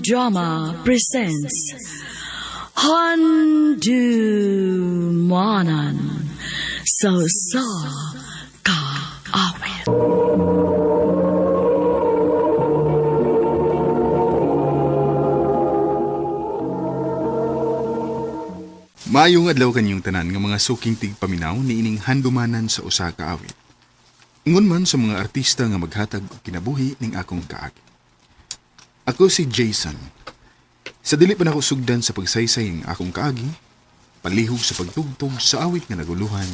Drama presents Handumanan So Sa Ka Awit. Maayong adlaw kanyong tanan nga mga suking tigpaminaw niining handumanan sa usa ka awit. Ingon man sa mga artista nga maghatag og kinabuhi ning akong kaagi. Ako si Jason. Sa dili pa nako sugdan sa pagsaysay ng akong kaagi, palihog sa pagtugtog sa awit nga naguluhan.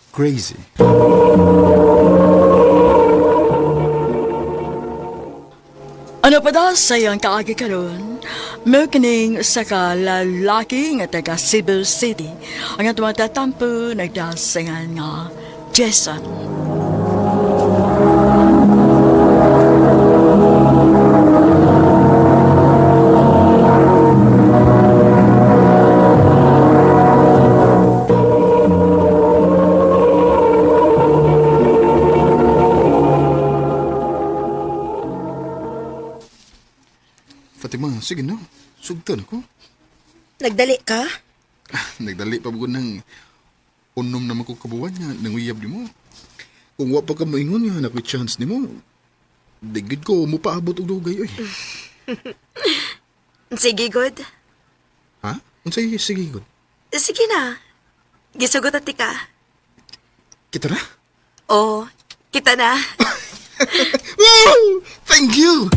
Crazy. Ano pa daw sa iyong kaagi karon? Magkining sa kalalaki nga taga Cebu City. Ang atong tatampo nagdasingan nga Jason. Fatima, sige na. Sugtan ako. Nagdali ka? Nagdali pa bugon ng unom naman ko kabuwan nga nanguyab ni mo. Kung wa pa ka maingon nga nakoy chance ni mo, digid ko mupaabot og dugay oy. Sige, good. Ha? Unsay sige gud? Sige na. Gisugot at ka. Kita na? Oo, kita na. Wow! Thank you!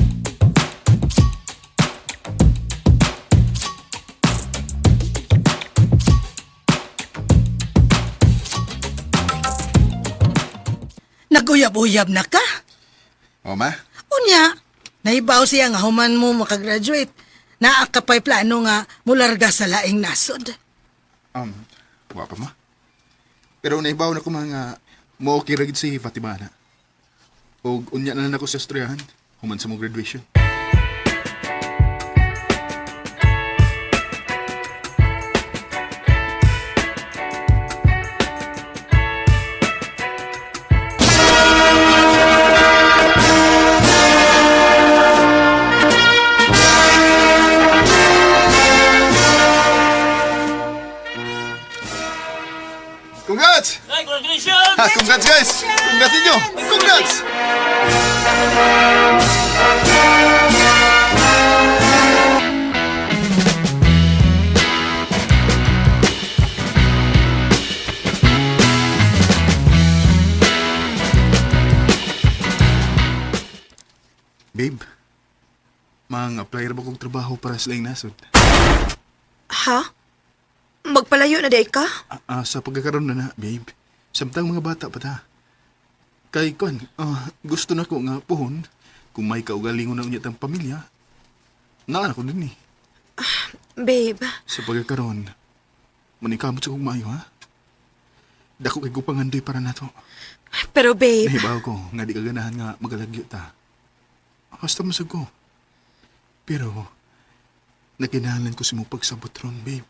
Naguyab-uyab na ka? O ma? Unya, naibaw siya nga human mo makagraduate. Naa ka pa'y plano nga mularga sa laing nasod. Wa pa ma. Pero naibaw na ko mga mo okay ra gid si Fatima na. Og unya na lang ako sa estoryahan, human sa mong graduation. Congrats! Hey, congratulations! Congrats guys! Congrats ninyo! Congrats! Babe, mang-apply ra ba kong trabaho para sa laing nasod? Ha? Magpalayo na day ka? Sa pagkakaroon na babe. Samtang mga bata pa ta. Kay kon, gusto na ko nga puhon kung may kaugalingon na unyat ang pamilya. Naan ako din eh. Babe, Sa pagkakaroon, manikamot sa kong maayo ha. Dako kay gupangandoy para nato. pero babe, Nahibaw ko nga di kaganahan nga magalagyo ta. Hasta masag ko. Pero, nakinahalan ko si mo pagsabot ron, babe.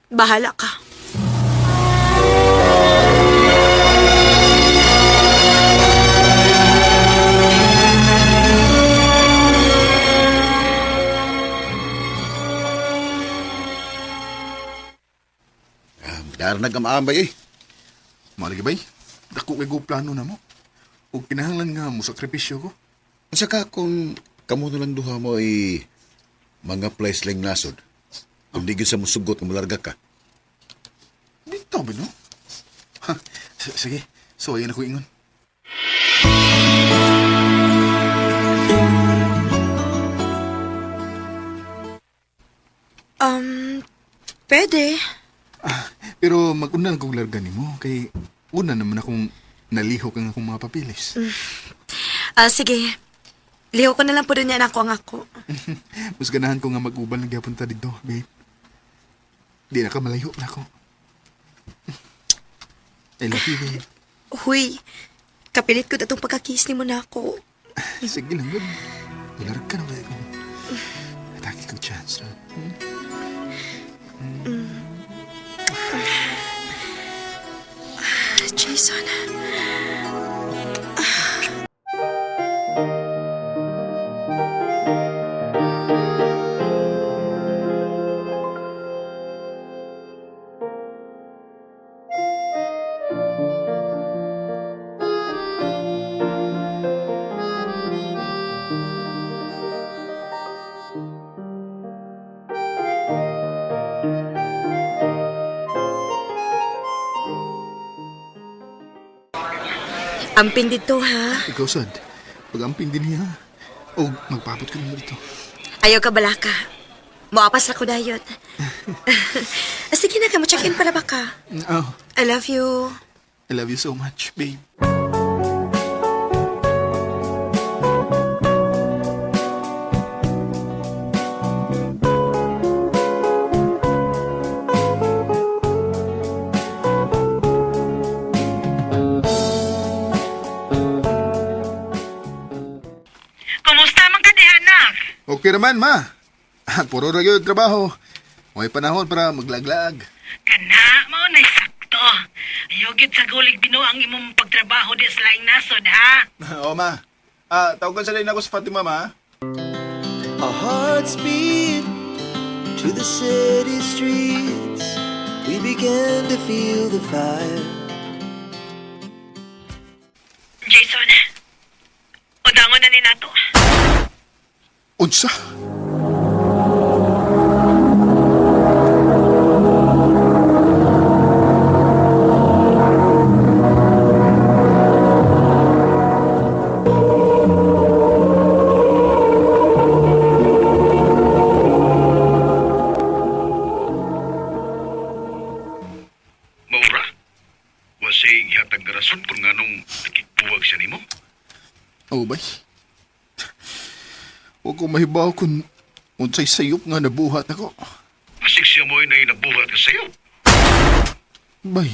bahala ka. Darnag ang maambay eh. Malagi bay, dako kay go plano na mo. O kinahanglan nga mo sakripisyo ko. Unsa ka kung kamo na lang duha mo ay mga place lang nasod. Kung di gyud sa musugot nga mularga ka. Dito ba no? Sige, so ayan ako ingon. Pwede. Pero mag-una kong larga ni mo, kay una naman akong nalihok ang akong mga papilis. Sige. Liho ko na lang po doon yan ako ang ako. Mas ganahan ko nga mag-ubal na gyapon ta dito, babe. Di na ka malayo na ako. I love you, babe. Huy, kapilit ko na itong pagkakis ni mo na ako. Sige lang, babe. Larag ka na ba ako? Atake ko chance, ha? Jason. Ampin dito, ha? Ikaw, sad. Pag-amping din niya. O, magpapot ka naman dito. Ayaw ka balaka. Moapas na ko dayot. Sige na ka, check-in para ba ka? Oh, I love you. I love you so much, babe. Kumusta man ka di, anak? Okay naman, ma. Puro ra gyud trabaho. May panahon para maglaglag. Kana, mao na sakto. Ayaw gid sa gulig Ginoo ang imong pagtrabaho di sa laing nasod, ha? Oo, ma. Tawagan sa rin ako sa Fatima, ma. Our hearts beat to the city streets. We began to feel the fire. Jason, udangon na ni nato. Unsa? Maura, wasay ihatag nga rason kung nganong nakikbuwag siya nimo. Oh, bay. Huwag ko mahibaw kung unsay sayop nga nabuhat ako. Masig siya mo'y na inabuhat ka sa'yo. Bay.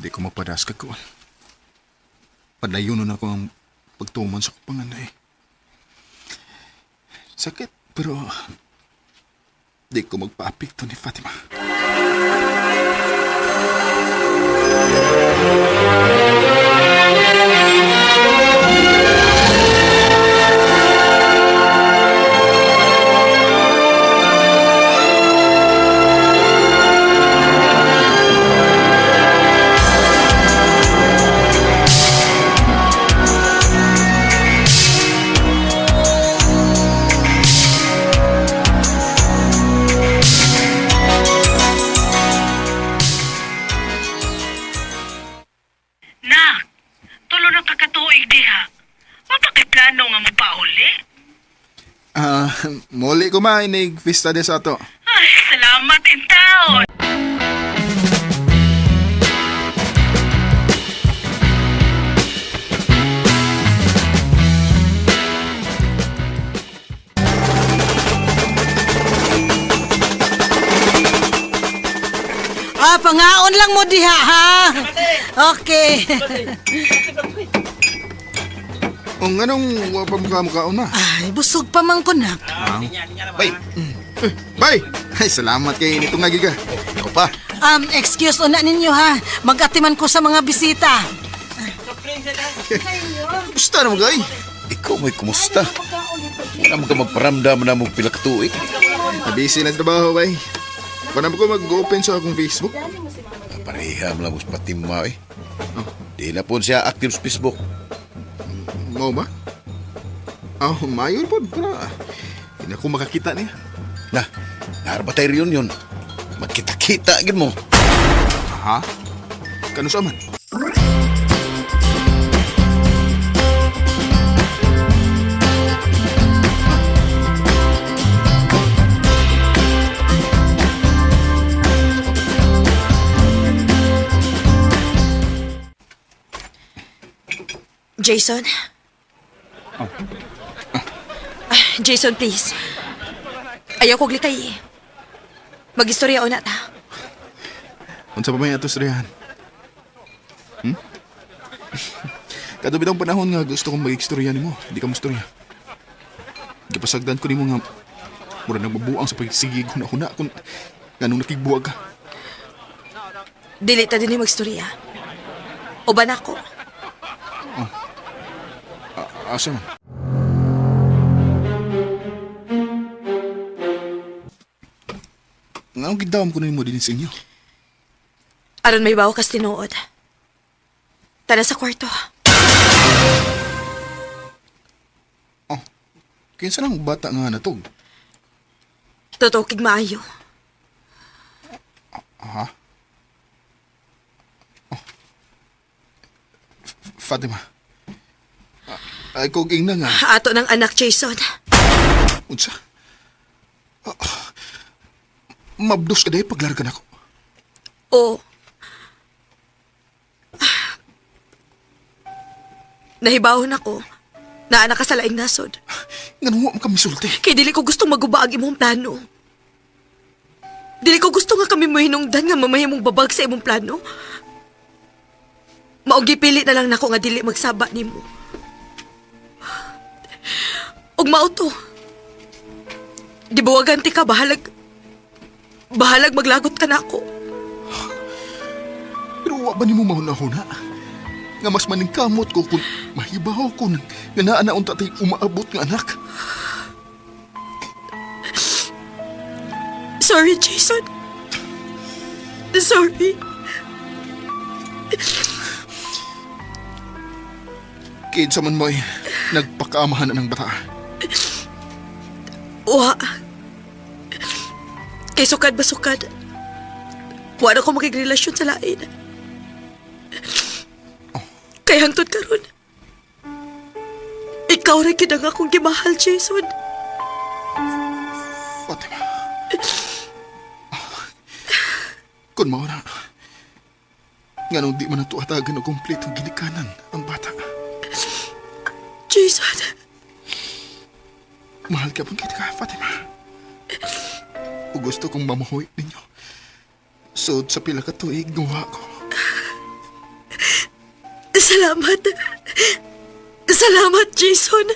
Di ko mapadas ka ko. Padayon nun ako ang pagtuman sa kapanganay. Sakit, pero di ko magpa-apekto ni Fatima. Nak, tulo na kakatuig diha. Mapakiplano nga mo pauli? Muli ko ma, inig fista de sa ato. Ay, salamat in taon. Pangaon lang mo diha, ha? Okay. O nganong wapamukha-mukhaon na? Ay, busog pa man ko na. Bay, Bay! Ay, salamat kay nito nga giga. ako pa. Excuse una ninyo, ha? Mag-atiman ko sa mga bisita. Gusto na mo gay? Ikaw may kumusta? Wala mo ka magparamdam na mong pila ka tuig. Nabisi na sa trabaho, bay. Panam ko mag-open sa akong Facebook. Pareham lang mo sa Fatima eh. Di na po siya active sa Facebook. Mau ba? Mayon po. Para hindi ako makakita niya. Na, naarabat tayo reunion. Magkita-kita agad mo. Ha? Kano sa man? Jason? Jason, please. Ayaw kong likay. Mag-istorya o na ta. Unsa pa may atos riyan? Kadto bitong panahon nga gusto kong mag-istorya nimo, di ka mo istorya. Gipasagdan ko nimo nga mura nang mabuang sa pagsigig huna-huna kung nganong nakigbuwag ka. Dili ta din mag-istorya. O ba na ako? Asa man? Nganong gidawam ko na nimo din sa inyo? Aron may bawa kas tinuod. Tara sa kwarto. Oh, kinsa lang bata nga natog? Totoo kig maayo. Fatima. Ay, kog ingna nga. Ato ng anak, Jason. Unsa? Mabdos ka dahi paglargan ako. O. Nahibawon ako na anak ka sa laing nasod. Nga nung kami sulti. Kay dili ko gusto maguba ang imong plano. Dili ko gusto nga kami mahinungdan nga mamahimong babag sa imong plano. Maogi pili na lang nako nga dili magsaba nimo. Og mao to. Gibuwagan ti ka bahalag maglagot ka nako. Pero wa ba ni mo mahuna-huna? Nga mas maningkamot ko kung mahibaw ko nga naanaon tatay umaabot nga anak. Sorry, Jason. Sorry. Kinsa man mo'y nagpakaamahan na ng bata. Wa. Kay sukad ba sukad? Wa na ko makigrelasyon sa lain. Kay hangtod karon. Ikaw rin kinang akong gimahal, Jason. Fatima. Kung mao na, nga nung di man natuatagan o kumpletong ginikanan ang bata. Jason. Mahal ka pang kita, Fatima. O gusto kong mamuhoy ninyo. Sud sa pila ka tuig gawa ko. Salamat. Salamat, Jason.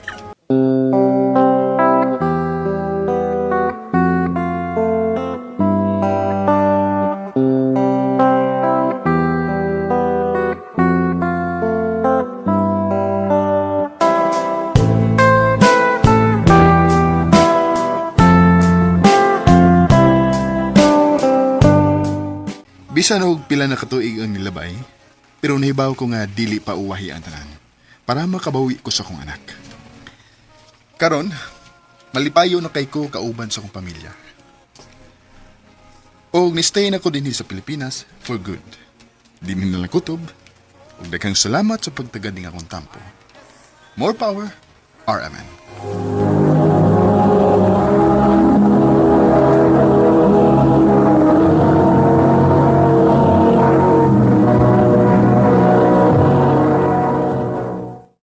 Bisan og pila na katuig ang nilabay, pero nahibaw ko nga dili pa uwahi ang tanan para makabawi ko sa kong anak. Karon, malipayo na kay ko kauban sa kong pamilya. Og nistay na ko dinhi sa Pilipinas for good. Di min na lang kutob, ug daghang salamat sa pagtagad ning akong tampo. More power, RMN.